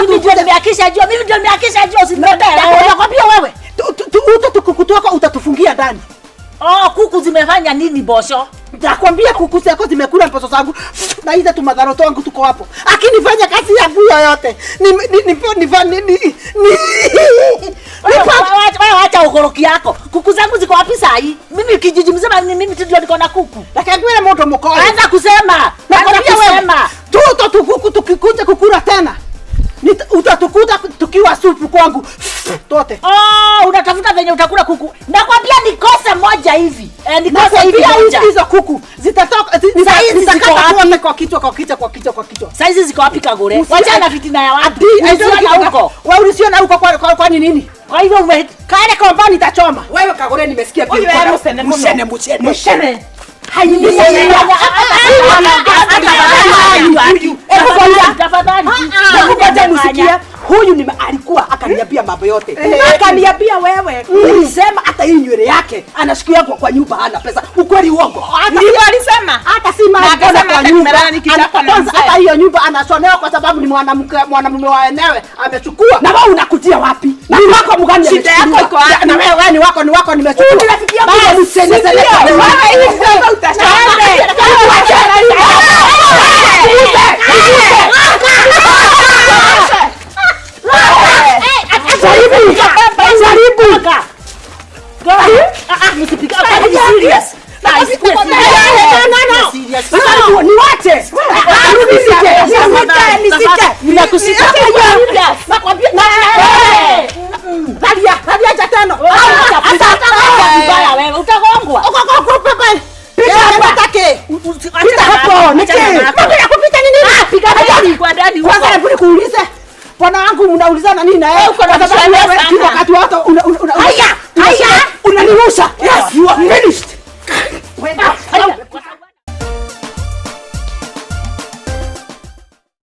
Mimi ndio nimehakisha jua usinipenda. Nakwambia wewe. Kuku wako utatufungia ndani. Kuku zimefanya nini bosho? Nakwambia kuku zako zimekula pesa zangu. Na hizo tumadharo wangu tuko hapo. Akinifanya kazi yangu yoyote. Acha ukoroki yako. Kuku zangu ziko wapi saa hii? Mimi kijiji mzima mimi ndio niko na kuku. Lakini wewe moto mkoa. Anza kusema. Nakwambia wewe. Tukuku tukikuja kukula tena. Utatukuta tukiwa supu kwangu. Tote. Unatafuta venye utakula kuku. Nakwambia nikose moja hivi. Nikose hivi moja. Hizo kuku zitatoka zitakata kwa kichwa. Saizi ziko wapi Kagore? Wacha na fitina ya watu. Usiona huko. Wewe usiona huko kwa nini? Kwa hivyo kale kwamba nitachoma. Wewe Kagore nimesikia pia. Mshene. Huyu alikuwa akaniambia mambo yote. Akaniambia wewe ulisema hata hii nywele yake anashikia kwa nyumba hana pesa. Ukweli uongo? Ndivyo alisema. Hata si mara kwa nyumba. Hata hiyo nyumba anashonewa kwa sababu ni mwanamume wa eneo amechukua. Na wewe unakutia wapi? Na wako mgani? Shida yako iko wapi? Na wewe ni wako nimechukua. Unafikia baba msenezele. Wewe hivi sasa utashauri. Bwana wangu unaulizana nini na wewe? Kwa sababu wewe wakati wako unanirusha. Yes.